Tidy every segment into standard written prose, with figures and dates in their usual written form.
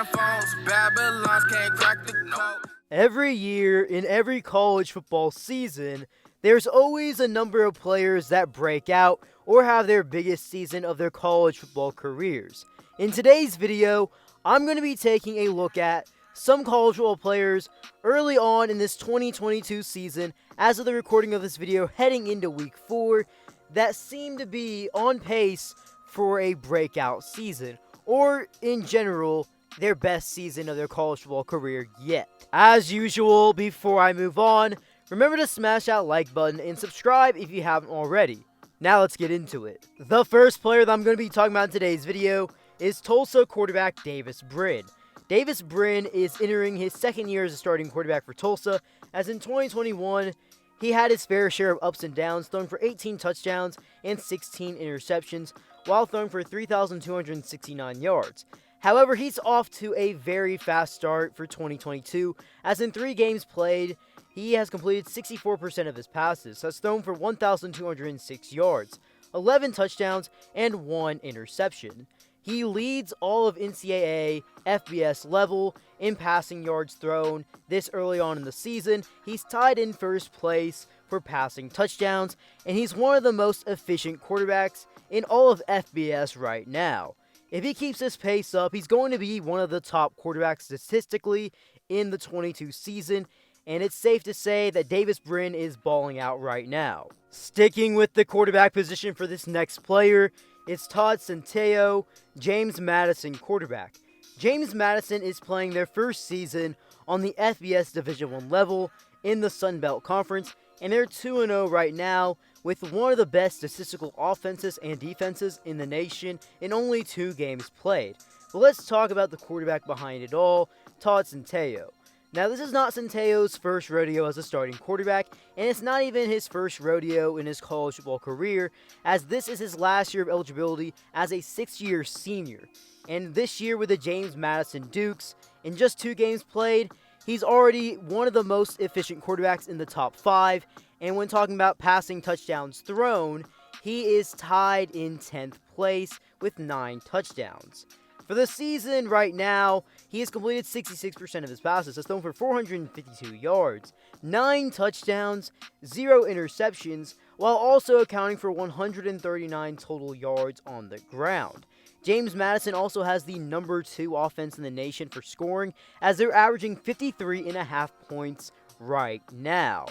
phones, Babylons can't crack the code. Every year, in every college football season, there's always a number of players that break out or have their biggest season of their college football careers. In today's video, I'm going to be taking a look at some college football players early on in this 2022 season, as of the recording of this video heading into week 4, that seem to be on pace for a breakout season, or in general, their best season of their college football career yet. As usual, before I move on, remember to smash that like button and subscribe if you haven't already. Now let's get into it. The first player that I'm going to be talking about in today's video is Tulsa quarterback Davis Brynn. Davis Brynn is entering his second year as a starting quarterback for Tulsa, as in 2021, he had his fair share of ups and downs, throwing for 18 touchdowns and 16 interceptions, while throwing for 3,269 yards. However, he's off to a very fast start for 2022, as in 3 games played, he has completed 64% of his passes, has thrown for 1,206 yards, 11 touchdowns, and 1 interception. He leads all of NCAA FBS level in passing yards thrown this early on in the season. He's tied in first place for passing touchdowns, and he's one of the most efficient quarterbacks in all of FBS right now. If he keeps this pace up, he's going to be one of the top quarterbacks statistically in the 22 season, and it's safe to say that Davis Brynn is balling out right now. Sticking with the quarterback position for this next player, it's Todd Centeo, James Madison quarterback. James Madison is playing their first season on the FBS Division I level in the Sun Belt Conference, and they're 2-0 right now, with one of the best statistical offenses and defenses in the nation in only 2 games played. But let's talk about the quarterback behind it all, Todd Centeo. Now, this is not Centeo's first rodeo as a starting quarterback, and it's not even his first rodeo in his college football career, as this is his last year of eligibility as a 6-year senior. And this year with the James Madison Dukes, in just 2 games played, he's already one of the most efficient quarterbacks in the top 5, and when talking about passing touchdowns thrown, he is tied in 10th place with 9 touchdowns. For the season right now, he has completed 66% of his passes, has thrown for 452 yards, 9 touchdowns, 0 interceptions, while also accounting for 139 total yards on the ground. James Madison also has the number 2 offense in the nation for scoring, as they're averaging 53.5 points right now.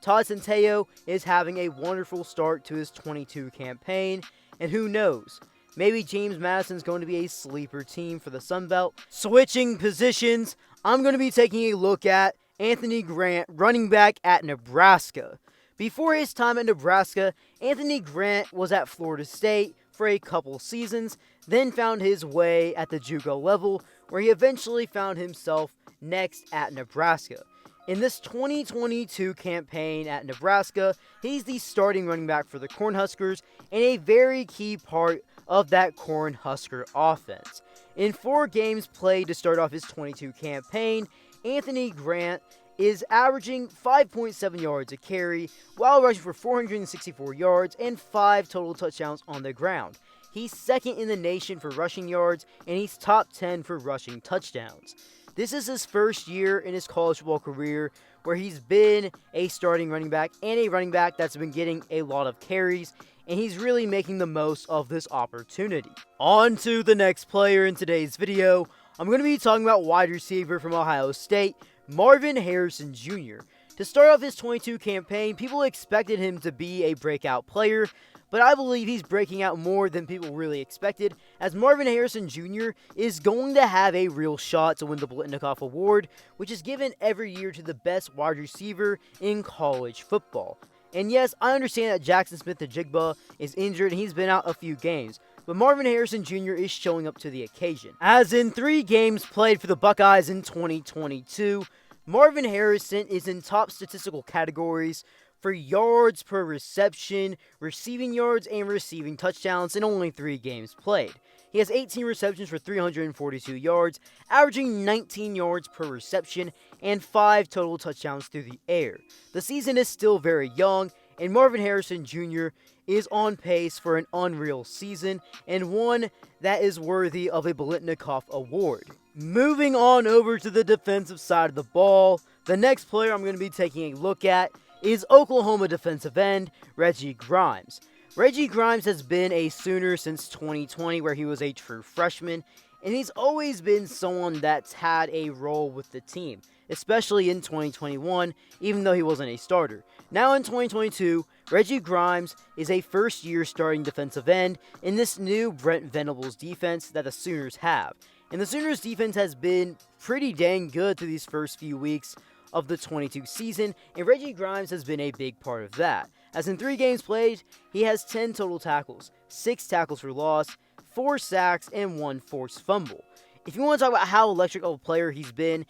Todd Centeo is having a wonderful start to his 22 campaign, and who knows, maybe James Madison's going to be a sleeper team for the Sun Belt. Switching positions, I'm going to be taking a look at Anthony Grant, running back at Nebraska. Before his time at Nebraska, Anthony Grant was at Florida State for a couple seasons, then found his way at the JUCO level, where he eventually found himself next at Nebraska. In this 2022 campaign at Nebraska, he's the starting running back for the Cornhuskers and a very key part of that Cornhusker offense. In 4 games played to start off his 22 campaign, Anthony Grant is averaging 5.7 yards a carry while rushing for 464 yards and 5 total touchdowns on the ground. He's second in the nation for rushing yards, and he's top 10 for rushing touchdowns. This is his first year in his college football career where he's been a starting running back and a running back that's been getting a lot of carries, and he's really making the most of this opportunity. On to the next player in today's video. I'm going to be talking about wide receiver from Ohio State, Marvin Harrison Jr. To start off his 22 campaign, people expected him to be a breakout player, but I believe he's breaking out more than people really expected, as Marvin Harrison Jr. is going to have a real shot to win the Blitnikoff Award, which is given every year to the best wide receiver in college football. And yes, I understand that Jackson Smith-Njigba is injured and he's been out a few games, but Marvin Harrison Jr. is showing up to the occasion. As in 3 games played for the Buckeyes in 2022, Marvin Harrison is in top statistical categories for yards per reception, receiving yards, and receiving touchdowns in only 3 games played. He has 18 receptions for 342 yards, averaging 19 yards per reception, and 5 total touchdowns through the air. The season is still very young, and Marvin Harrison Jr. is on pace for an unreal season, and one that is worthy of a Blitnikoff Award. Moving on over to the defensive side of the ball, the next player I'm going to be taking a look at is Oklahoma defensive end Reggie Grimes. Reggie Grimes has been a Sooner since 2020, where he was a true freshman, and he's always been someone that's had a role with the team, especially in 2021, even though he wasn't a starter. Now in 2022, Reggie Grimes is a first-year starting defensive end in this new Brent Venables defense that the Sooners have. And the Sooners defense has been pretty dang good through these first few weeks of the 22 season, and Reggie Grimes has been a big part of that. As in 3 games played, he has 10 total tackles, 6 tackles for loss, 4 sacks, and 1 forced fumble. If you want to talk about how electric of a player he's been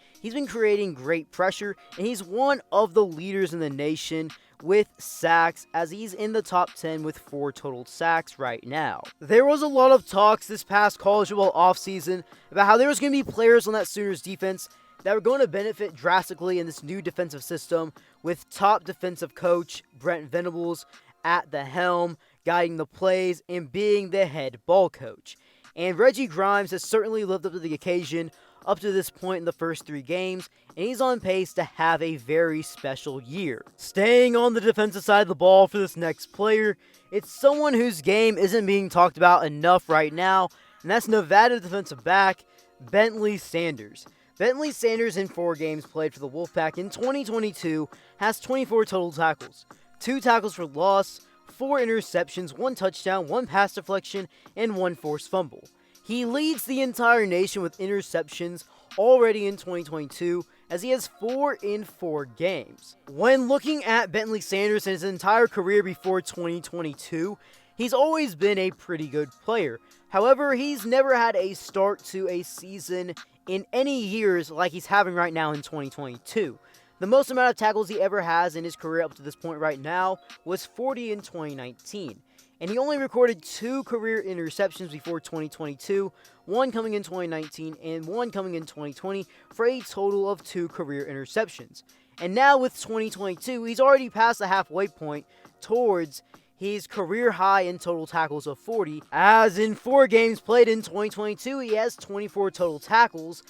creating great pressure, and he's one of the leaders in the nation with sacks, as he's in the top 10 with 4 total sacks right now. There was a lot of talks this past college football offseason about how there was going to be players on that Sooners defense that were going to benefit drastically in this new defensive system with top defensive coach Brent Venables at the helm, guiding the plays and being the head ball coach. And Reggie Grimes has certainly lived up to the occasion up to this point in the first 3 games, and he's on pace to have a very special year. Staying on the defensive side of the ball for this next player, it's someone whose game isn't being talked about enough right now, and that's Nevada defensive back Bentley Sanders. Bentley Sanders, in 4 games played for the Wolfpack in 2022, has 24 total tackles, 2 tackles for loss, 4 interceptions, 1 touchdown, 1 pass deflection, and 1 forced fumble. He leads the entire nation with interceptions already in 2022, as he has 4 in 4 games. When looking at Bentley Sanders and his entire career before 2022, he's always been a pretty good player. However, he's never had a start to a season in any years like he's having right now in 2022. The most amount of tackles he ever has in his career up to this point right now was 40 in 2019. And he only recorded 2 career interceptions before 2022, 1 coming in 2019 and 1 coming in 2020, for a total of 2 career interceptions. And now with 2022, he's already past the halfway point towards his career high in total tackles of 40, as in 4 games played in 2022, he has 24 total tackles,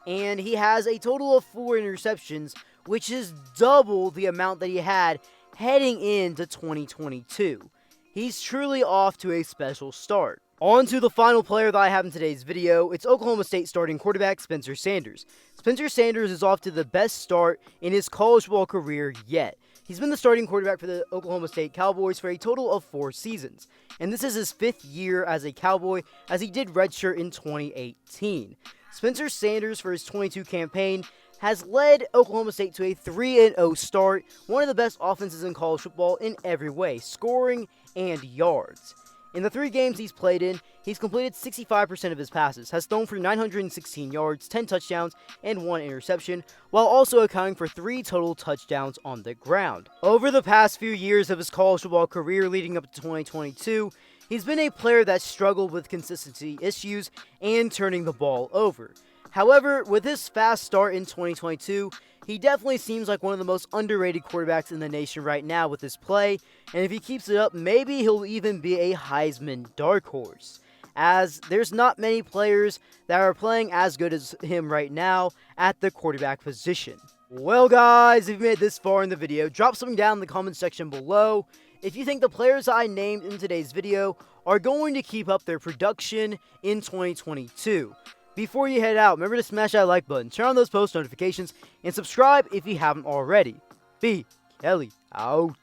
and he has a total of 4 interceptions, which is double the amount that he had heading into 2022. He's truly off to a special start. On to the final player that I have in today's video. It's Oklahoma State starting quarterback Spencer Sanders. Spencer Sanders is off to the best start in his college football career yet. He's been the starting quarterback for the Oklahoma State Cowboys for a total of 4 seasons, and this is his 5th year as a Cowboy, as he did redshirt in 2018. Spencer Sanders, for his 22 campaign, has led Oklahoma State to a 3-0 start, one of the best offenses in college football in every way, scoring and yards. In the 3 games he's played in, he's completed 65% of his passes, has thrown for 916 yards, 10 touchdowns, and 1 interception, while also accounting for 3 total touchdowns on the ground. Over the past few years of his college football career leading up to 2022, he's been a player that struggled with consistency issues and turning the ball over. However, with his fast start in 2022, he definitely seems like one of the most underrated quarterbacks in the nation right now with his play, and if he keeps it up, maybe he'll even be a Heisman dark horse, as there's not many players that are playing as good as him right now at the quarterback position. Well guys, if you made it this far in the video, drop something down in the comment section below if you think the players I named in today's video are going to keep up their production in 2022. Before you head out, remember to smash that like button, turn on those post notifications, and subscribe if you haven't already. B. Kelly out.